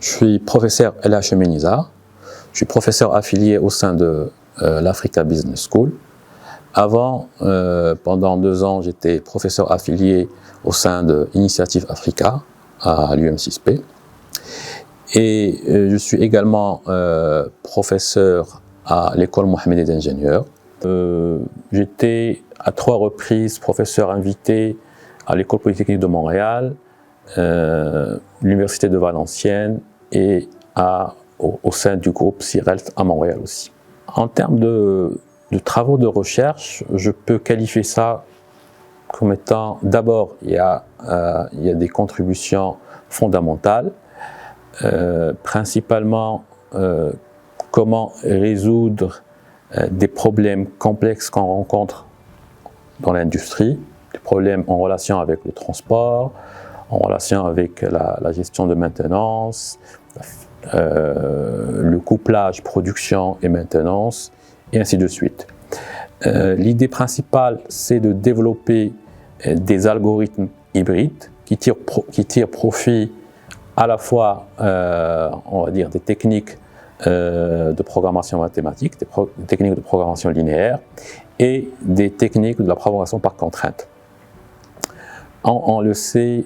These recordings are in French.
Je suis professeur LH Nizar. Je suis professeur affilié au sein de l'Africa Business School. Avant, pendant 2 ans, j'étais professeur affilié au sein de Initiative Africa à l'UM6P. Et je suis également professeur à l'école Mohammed d'ingénieurs. J'étais à 3 reprises professeur invité à l'école polytechnique de Montréal, l'université de Valenciennes et au sein du groupe CIRELT à Montréal aussi. En termes de travaux de recherche, je peux qualifier ça comme étant, d'abord, il y a des contributions fondamentales, principalement comment résoudre des problèmes complexes qu'on rencontre dans l'industrie, des problèmes en relation avec le transport, en relation avec la gestion de maintenance, le couplage production et maintenance, et ainsi de suite. L'idée principale, c'est de développer des algorithmes hybrides qui tirent profit à la fois, on va dire, des techniques de programmation mathématique, des techniques de programmation linéaire et des techniques de la programmation par contrainte. On le sait,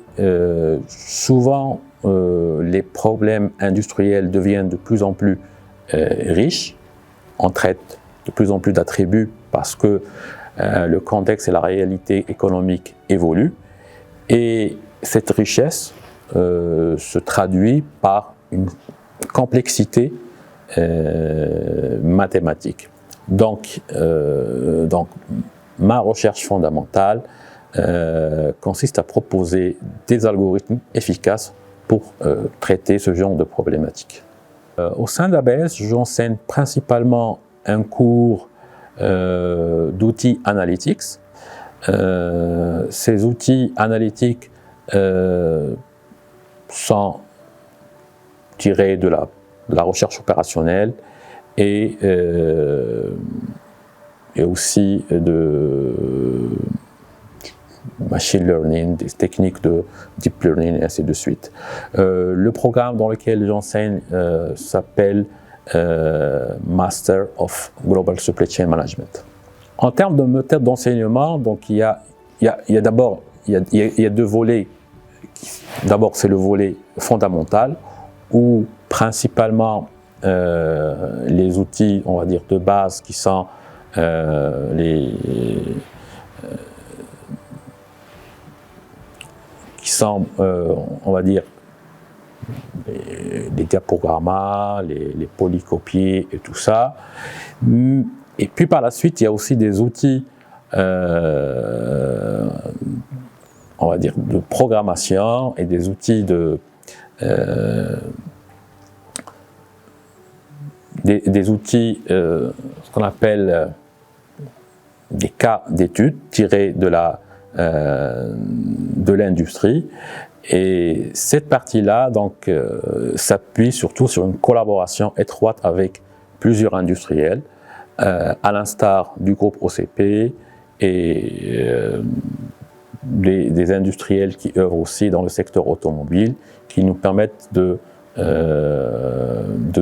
souvent les problèmes industriels deviennent de plus en plus riches, on traite de plus en plus d'attributs parce que le contexte et la réalité économique évoluent, et cette richesse se traduit par une complexité mathématique. Donc ma recherche fondamentale consiste à proposer des algorithmes efficaces pour traiter ce genre de problématiques. Au sein d'ABS, j'enseigne principalement un cours d'outils analytics. Ces outils analytiques sont tirés de la recherche opérationnelle et aussi de machine learning, des techniques de deep learning et ainsi de suite. Le programme dans lequel j'enseigne s'appelle Master of Global Supply Chain Management. En termes de méthode d'enseignement, donc il y a d'abord 2 volets. D'abord, c'est le volet fondamental où principalement les outils, on va dire, de base qui sont on va dire, les diaprogrammas, les polycopiés et tout ça. Et puis par la suite, il y a aussi des outils, on va dire, de programmation et des outils ce qu'on appelle des cas d'études tirés de l'industrie. Et cette partie-là donc s'appuie surtout sur une collaboration étroite avec plusieurs industriels, à l'instar du groupe OCP et des industriels qui œuvrent aussi dans le secteur automobile, qui nous permettent de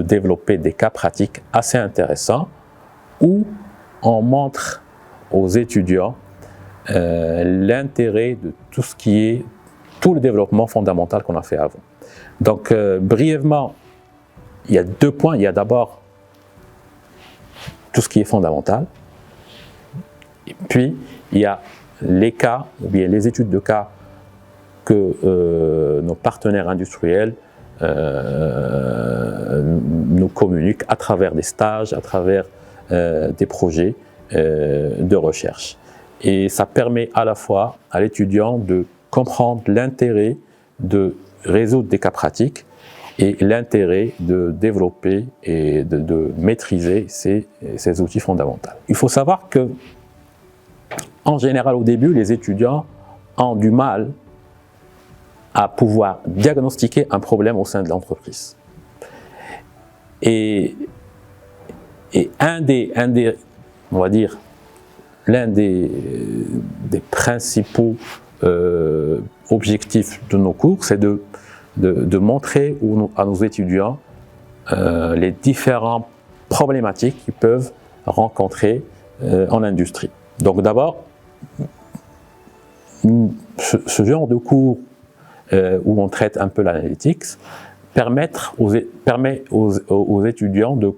développer des cas pratiques assez intéressants où on montre aux étudiants l'intérêt de tout le développement fondamental qu'on a fait avant. Donc brièvement, il y a 2 points. Il y a d'abord tout ce qui est fondamental, et puis il y a les cas, ou bien les études de cas que nos partenaires industriels nous communiquent à travers des stages, à travers des projets de recherche. Et ça permet à la fois à l'étudiant de comprendre l'intérêt de résoudre des cas pratiques et l'intérêt de développer et de maîtriser ces outils fondamentaux. Il faut savoir que, en général, au début, les étudiants ont du mal à pouvoir diagnostiquer un problème au sein de l'entreprise. Et on va dire, l'un des principaux objectifs de nos cours, c'est de de montrer à nos étudiants les différentes problématiques qu'ils peuvent rencontrer en industrie. Donc d'abord, ce genre de cours où on traite un peu l'analytics permet aux étudiants de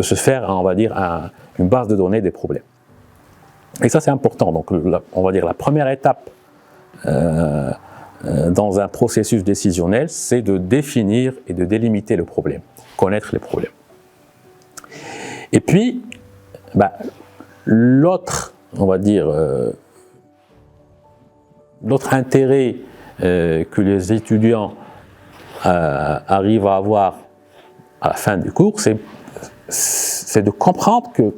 se faire, on va dire, une base de données des problèmes. Et ça, c'est important. Donc, on va dire la première étape dans un processus décisionnel, c'est de définir et de délimiter le problème, connaître les problèmes. Et puis, l'autre, on va dire, l'autre intérêt que les étudiants arrivent à avoir à la fin du cours, c'est de comprendre que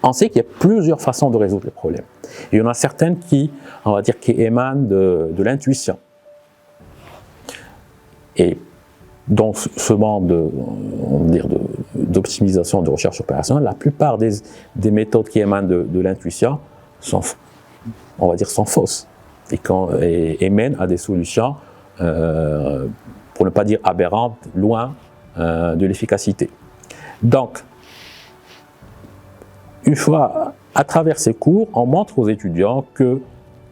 on sait qu'il y a plusieurs façons de résoudre les problèmes. Et il y en a certaines qui, on va dire, qui émanent de l'intuition. Et dans ce monde d'optimisation, de recherche opérationnelle, la plupart des méthodes qui émanent de l'intuition sont, on va dire, sont fausses et mènent à des solutions, pour ne pas dire aberrantes, loin de l'efficacité. Donc, une fois, à travers ces cours, on montre aux étudiants qu'il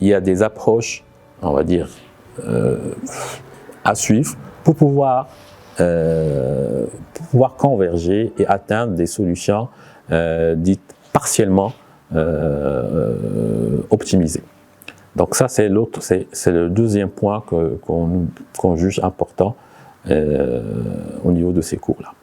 y a des approches, on va dire, à suivre pour pouvoir converger et atteindre des solutions dites partiellement optimisées. Donc ça, c'est le deuxième point qu'on juge important au niveau de ces cours-là.